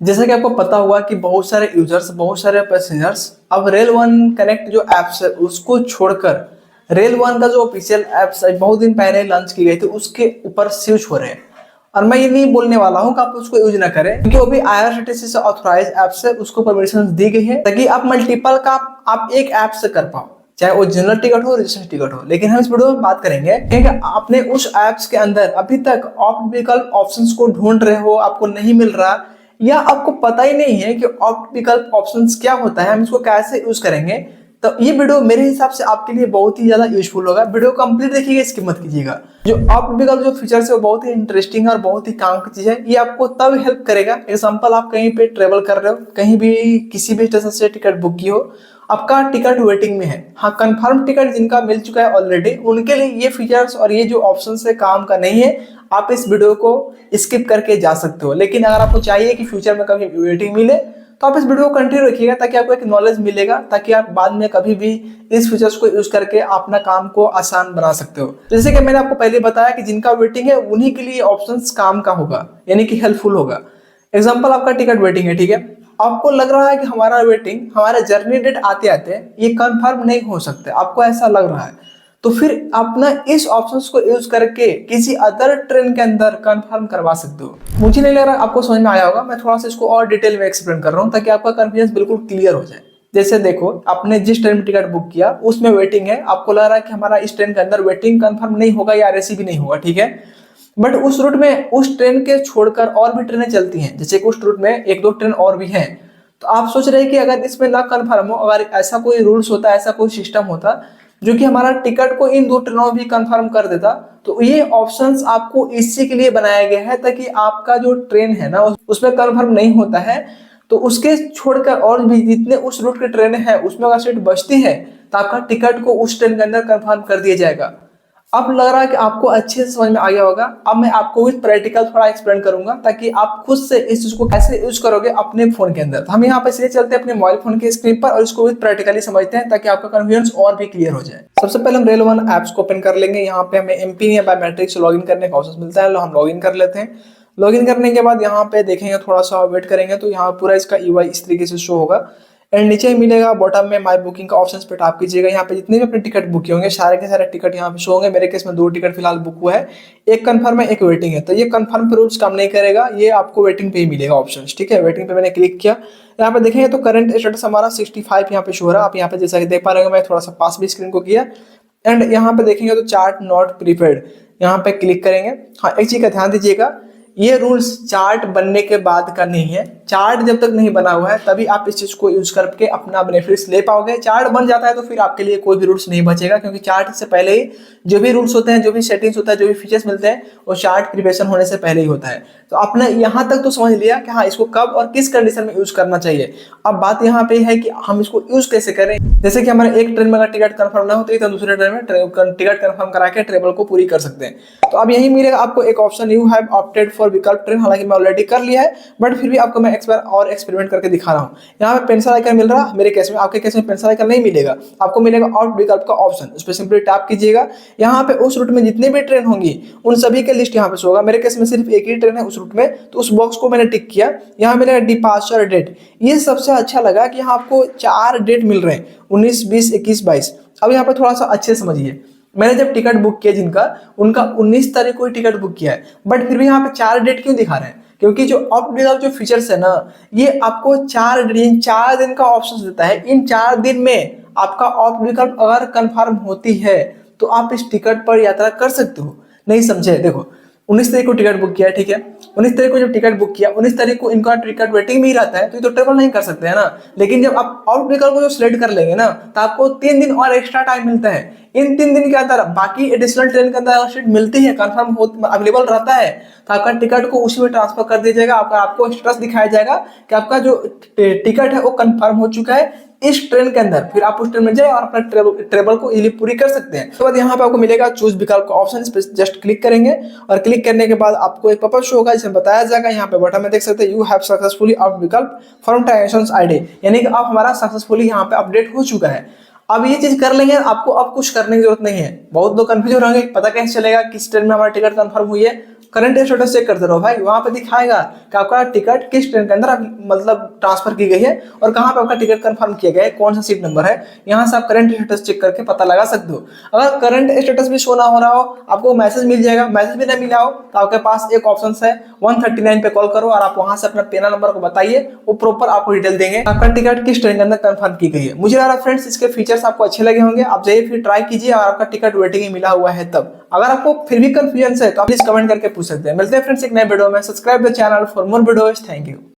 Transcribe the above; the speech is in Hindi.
जैसा कि आपको पता हुआ कि बहुत सारे यूजर्स, बहुत सारे पैसेंजर्स अब रेल वन कनेक्ट जो ऐप्स है उसको छोड़कर रेल वन का जो ऑफिशियल ऐप्स बहुत दिन पहले लॉन्च की गई थी उसके ऊपर स्विच हो रहे हैं। और मैं ये नहीं बोलने वाला हूँ कि आप उसको यूज ना करें, क्योंकि वो भी आईआरसीटीसी से ऑथराइज ऐप्स है, उसको परमिशन दी गई है ताकि आप मल्टीपल का आप एक ऐप से कर पाओ, चाहे वो जनरल टिकट हो, रजिस्टर्ड टिकट हो। लेकिन हम इस वीडियो में बात करेंगे कि आपने उस ऐप्स के अंदर अभी तक ऑप्ट विकल्प ऑप्शंस को ढूंढ रहे हो, आपको नहीं मिल रहा, या आपको पता ही नहीं है कि ऑप्ट विकल्प ऑप्शंस क्या होता है, हम इसको कैसे यूज करेंगे, तो ये वीडियो मेरे हिसाब से आपके लिए बहुत ही ज्यादा यूजफुल होगा। वीडियो कंप्लीट देखिएगा, स्किप मत कीजिएगा। जो ऑप्ट विकल्प जो फीचर्स है वो बहुत ही इंटरेस्टिंग और बहुत ही काम की चीज है। ये आपको तब हेल्प करेगा, एग्जांपल आप कहीं पे ट्रेवल कर रहे हो, कहीं भी किसी भी स्टेशन से टिकट बुक की हो, आपका टिकट वेटिंग में है, हाँ कंफर्म टिकट जिनका मिल चुका है ऑलरेडी, उनके लिए ये फीचर्स और ये जो ऑप्शन है काम का नहीं है। आप इस वीडियो को स्किप करके जा सकते हो। लेकिन अगर आपको चाहिए कि फ्यूचर में कभी वेटिंग मिले तो आप इस वीडियो को कंटिन्यू रखिएगा, ताकि आपको एक नॉलेज मिलेगा, ताकि आप बाद में कभी भी इस फीचर्स को यूज करके अपना काम को आसान बना सकते हो। जैसे कि मैंने आपको पहले बताया कि जिनका वेटिंग है उन्हीं के लिए ऑप्शंस काम का होगा, यानी कि हेल्पफुल होगा। एग्जांपल आपका टिकट वेटिंग है, ठीक है, आपको लग रहा है कि हमारा वेटिंग, हमारा जर्नी डेट आते आते ये कंफर्म नहीं हो सकता, आपको ऐसा लग रहा है, तो फिर आप ना इस ऑप्शंस को यूज करके किसी अदर ट्रेन के अंदर कंफर्म करवा सकते हो। मुझे नहीं लग रहा आपको समझ में आया होगा, मैं थोड़ा सा इसको और डिटेल में एक्सप्लेन कर रहा हूँ ताकि आपका कन्फ्यूजन बिल्कुल क्लियर हो जाए। जैसे देखो, आपने जिस ट्रेन में टिकट बुक किया उसमें वेटिंग है, आपको लग रहा है कि हमारा इस ट्रेन के अंदर वेटिंग कंफर्म नहीं होगा या आरएसी भी नहीं होगा, ठीक है, बट उस रूट में उस ट्रेन के छोड़कर और भी ट्रेनें चलती हैं, जैसे कि उस रूट में एक दो ट्रेन और भी हैं। तो आप सोच रहे हैं कि अगर इसमें ना कंफर्म हो, अगर ऐसा कोई रूल्स होता, ऐसा कोई सिस्टम होता जो कि हमारा टिकट को इन दो ट्रेनों भी कंफर्म कर देता, तो ये ऑप्शंस आपको इसी के लिए बनाया गया है ताकि आपका जो ट्रेन है ना उसमें कंफर्म नहीं होता है, तो उसके छोड़कर और भी जितने उस रूट के ट्रेन है उसमें अगर सीट बचती है तो आपका टिकट को उस ट्रेन के अंदर कंफर्म कर दिया जाएगा। अब लग रहा है कि आपको अच्छे से समझ में आ गया होगा। अब मैं आपको विद प्रैक्टिकल थोड़ा एक्सप्लेन करूंगा ताकि आप खुद से इस चीज को कैसे यूज करोगे अपने फोन के अंदर। तो हम यहाँ पे इसलिए चलते हैं अपने मोबाइल फोन के स्क्रीन पर और इसको विद प्रैक्टिकली समझते हैं ताकि आपका कन्फ्यूजन और भी क्लियर हो जाए। सबसे पहले हम रेल वन ऐप्स को ओपन कर लेंगे। यहाँ पे हमें एमपिन या बायोमेट्रिक से लॉगिन करने का ऑप्शन मिलता है, हम लॉगिन कर लेते हैं। लॉगिन करने के बाद यहाँ पे देखेंगे, थोड़ा सा वेट करेंगे तो यहाँ पूरा इसका यूआई इस तरीके से शो होगा। एंड नीचे मिलेगा बॉटम में माई बुकिंग का ऑप्शन पे टैप कीजिएगा। यहाँ पे जितने भी अपने टिकट बुक किए होंगे सारे के सारे टिकट यहाँ पे शो होंगे। मेरे केस में 2 टिकट फिलहाल बुक हुआ है, एक कंफर्म है, एक वेटिंग है। तो ये कंफर्म पे रूल्स काम नहीं करेगा, ये आपको वेटिंग पे ही मिलेगा ऑप्शन, ठीक है। वेटिंग पे मैंने क्लिक किया, यहाँ पे देखेंगे तो करंट स्टेटस हमारा 65 यहाँ पे शो हो रहा है। आप यहाँ पे जैसा कि देख पा रहे हो, मैं थोड़ा सा पास भी स्क्रीन को किया। एंड यहाँ पे देखेंगे तो चार्ट नॉट प्रीपेड, यहाँ पे क्लिक करेंगे। हाँ, एक चीज का ध्यान दीजिएगा, ये रूल्स चार्ट बनने के बाद का नहीं है। चार्ट जब तक नहीं बना हुआ है तभी आप इस चीज को यूज करके अपना बेनिफिट्स ले पाओगे। चार्ट बन जाता है तो फिर आपके लिए कोई भी रूल्स नहीं बचेगा, क्योंकि चार्ट से पहले ही जो भी रूल्स होते हैं, जो भी सेटिंग्स होता है, जो भी फीचर्स मिलते हैं वो चार्ट प्रिपरेशन होने से पहले ही होता है। तो आपने यहाँ तक तो समझ लिया कि हाँ इसको कब और किस कंडीशन में यूज करना चाहिए। अब बात यहाँ पे है कि हम इसको यूज कैसे करें। जैसे कि हमारे एक ट्रेन में अगर टिकट कंफर्म ना होती तो दूसरे ट्रेन में टिकट कंफर्म करा के ट्रेवल को पूरी कर सकते हैं। तो अब यही मिलेगा आपको एक option, you have opted for विकल्प ट्रेन। हालांकि मैं ऑलरेडी कर लिया है, बट फिर भी आपको मैं एक बार और एक्सपेरिमेंट करके दिखा रहा हूँ। यहाँ पे पेंसिल आइकन मिल रहा है मेरे केस में, आपके केस में पेंसिल आइकन नहीं मिलेगा, आपको मिलेगा ऑप्ट विकल्प का ऑप्शन, उस पर सिंपली टैप कीजिएगा। यहाँ पे उस रूट में जितने भी ट्रेन होंगी उन सभी के लिस्ट यहाँ पे शो होगा। मेरे केस में सिर्फ एक ही ट्रेन है उस रूट में, तो उस बॉक्स को मैंने टिक किया। यहाँ मिलेगा डिपार्चर डेट, ये सबसे अच्छा लगा कि यहाँ आपको 4 डेट मिल रहे हैं, 19, 20, 21, 22। अब यहाँ पे थोड़ा सा अच्छे समझिए, मैंने जब टिकट बुक किया जिनका, उनका 19 तारीख को ही टिकट बुक किया है, बट फिर भी यहाँ पे 4 डेट क्यों दिखा रहे हैं? क्योंकि जो ऑप्ट विकल्प जो फीचर्स है ना, ये आपको 4 दिन का ऑप्शन देता है। इन 4 दिन में आपका ऑप्ट विकल्प अगर कंफर्म होती है तो आप इस टिकट पर यात्रा कर सकते हो। नहीं समझे? देखो, 19 तारीख को टिकट बुक किया है, ठीक है, 19 तारीख को जब टिकट बुक किया, 19 तारीख को इनका टिकट वेटिंग में ही रहता है, तो ये तो ट्रेवल नहीं कर सकते हैं ना। लेकिन जब आप आउट विकल्प को जो सिलेक्ट कर लेंगे ना, तो आपको 3 दिन और एक्स्ट्रा टाइम मिलता है। इन 3 दिन के अंदर बाकी एडिशनल ट्रेन के अंदर सीट मिलती है, कंफर्म अवेलेबल रहता है, तो आपका टिकट को उसी में ट्रांसफर कर दिया जाएगा। आपको स्टेटस दिखाया जाएगा कि आपका जो टिकट है वो कंफर्म हो चुका है इस ट्रेन के अंदर। फिर आप उस ट्रेन में जाए और अपना ट्रेवल को इजीली पूरी कर सकते हैं। उसके बाद यहाँ पे आपको मिलेगा चूज विकल्प का ऑप्शन, इस पे जस्ट क्लिक करेंगे और क्लिक करने के बाद आपको एक पॉपअप शो होगा जिसमें बताया जाएगा, यहाँ पे बटन में देख सकते हैं, यू हैव सक्सेसफुली ऑप्ट विकल्प फ्रॉम ट्रांजैक्शंस आईडी, यानी कि आप हमारा सक्सेसफुली यहाँ पे अपडेट हो चुका है। अब ये चीज कर लेंगे, आपको अब कुछ करने की जरूरत नहीं है। बहुत लोग कंफ्यूज हो रहे होंगे, पता कैसे चलेगा किस ट्रेन में हमारा टिकट कंफर्म हुई है। करंट स्टेटस चेक करते रहो भाई, वहां पे दिखाएगा कि आपका टिकट किस ट्रेन के अंदर मतलब ट्रांसफर की गई है और कहाँ पे आपका टिकट कंफर्म किया गया है, कौन सा सीट नंबर है। यहाँ से आप करंट स्टेटस चेक करके पता लगा सकते हो। अगर करंट स्टेटस भी शो ना हो रहा हो, आपको मैसेज मिल जाएगा, मैसेज भी नहीं मिला हो तो आपके पास एक ऑप्शन है 139 पे कॉल करो और आप वहां से अपना पेना नंबर को बताइए, वो प्रॉपर आपको डिटेल देंगे आपका टिकट किस ट्रेन के अंदर कंफर्म की गई है। मुझे लग रहा है फ्रेंड्स इसके फीचर्स आपको अच्छे लगे होंगे, आप जाइए फिर ट्राई कीजिए और आपका टिकट वेटिंग में मिला हुआ है तब। अगर आपको फिर भी कंफ्यूजन है तो आप प्लीज कमेंट करके पूछ सकते हैं। मिलते हैं फ्रेंड्स एक नए वीडियो में। Subscribe the channel for more videos. Thank you.